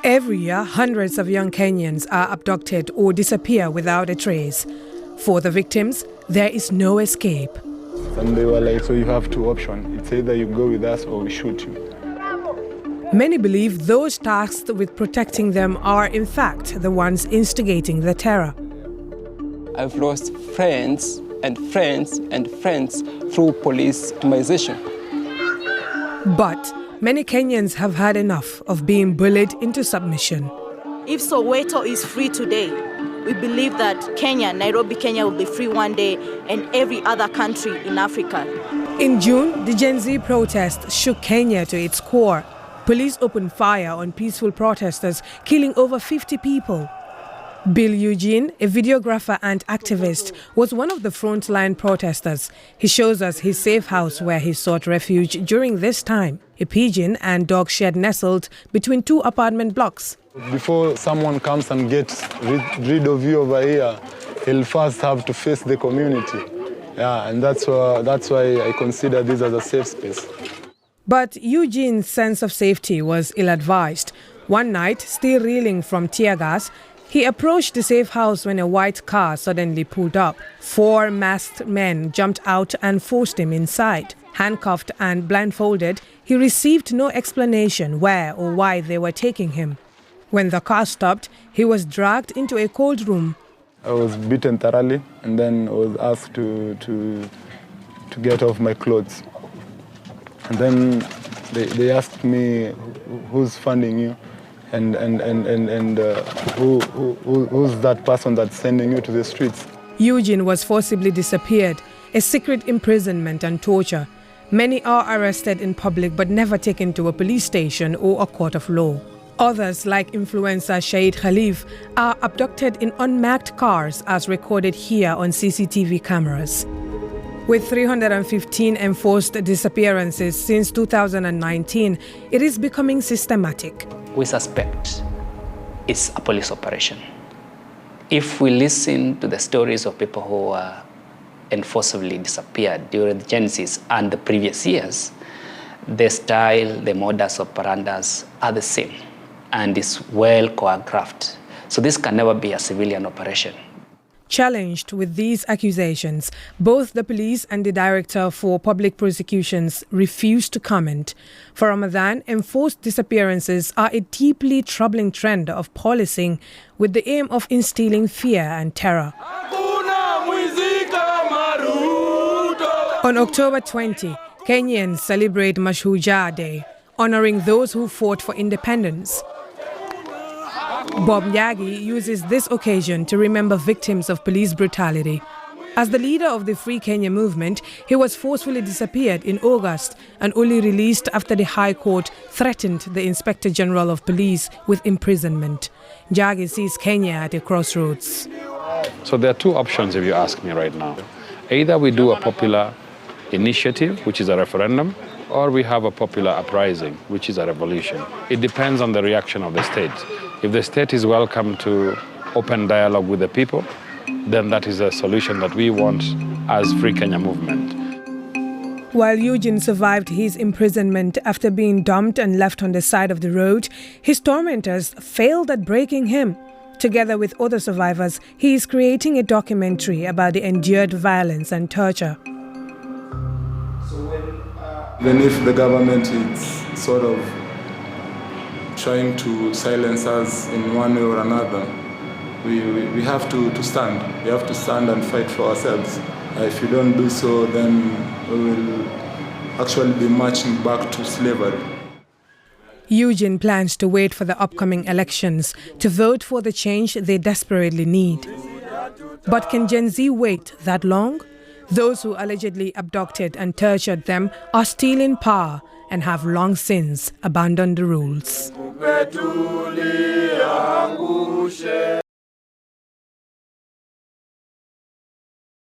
Every year, hundreds of young Kenyans are abducted or disappear without a trace. For the victims, there is no escape. And they were like, so you have two options. It's either you go with us or we shoot you. Many believe those tasked with protecting them are, in fact, the ones instigating the terror. I've lost friends and friends and friends through police victimization. But many Kenyans have had enough of being bullied into submission. If Soweto is free today, we believe that Kenya, Nairobi, Kenya will be free one day, and every other country in Africa. In June, the Gen Z protest shook Kenya to its core. Police opened fire on peaceful protesters, killing over 50 people. Bill Eugene, a videographer and activist, was one of the frontline protesters. He shows us his safe house where he sought refuge during this time. A pigeon and dog shed nestled between two apartment blocks. Before someone comes and gets rid of you over here, he'll first have to face the community. Yeah, and that's why I consider this as a safe space. But Eugene's sense of safety was ill-advised. One night, still reeling from tear gas, he approached the safe house when a white car suddenly pulled up. 4 masked men jumped out and forced him inside. Handcuffed and blindfolded, he received no explanation where or why they were taking him. When the car stopped, he was dragged into a cold room. I was beaten thoroughly, and then I was asked to get off my clothes. And then they asked me, who's funding you? And who's that person that's sending you to the streets? Eugene was forcibly disappeared, a secret imprisonment and torture. Many are arrested in public but never taken to a police station or a court of law. Others, like influencer Shahid Khalif, are abducted in unmarked cars as recorded here on CCTV cameras. With 315 enforced disappearances since 2019, it is becoming systematic. We suspect it's a police operation. If we listen to the stories of people who were enforcibly disappeared during the genz and the previous years, the style, the modus operandi are the same and is well choreographed. So this can never be a civilian operation. Challenged with these accusations, both the police and the Director for Public Prosecutions refused to comment. For Ramadan, enforced disappearances are a deeply troubling trend of policing with the aim of instilling fear and terror. On October 20, Kenyans celebrate Mashujaa Day, honoring those who fought for independence. Bob Nyagi uses this occasion to remember victims of police brutality. As the leader of the Free Kenya movement, he was forcefully disappeared in August and only released after the High Court threatened the Inspector General of Police with imprisonment. Nyagi sees Kenya at a crossroads. So there are two options if you ask me right now. Either we do a popular initiative, which is a referendum, or we have a popular uprising, which is a revolution. It depends on the reaction of the state. If the state is welcome to open dialogue with the people, then that is a solution that we want as Free Kenya movement. While Eugene survived his imprisonment after being dumped and left on the side of the road, his tormentors failed at breaking him. Together with other survivors, he is creating a documentary about the endured violence and torture. Even if the government is sort of trying to silence us in one way or another, we have to stand. We have to stand and fight for ourselves. If you don't do so, then we will actually be marching back to slavery. Eugene plans to wait for the upcoming elections to vote for the change they desperately need. But can Gen Z wait that long? Those who allegedly abducted and tortured them are still in power and have long since abandoned the rules.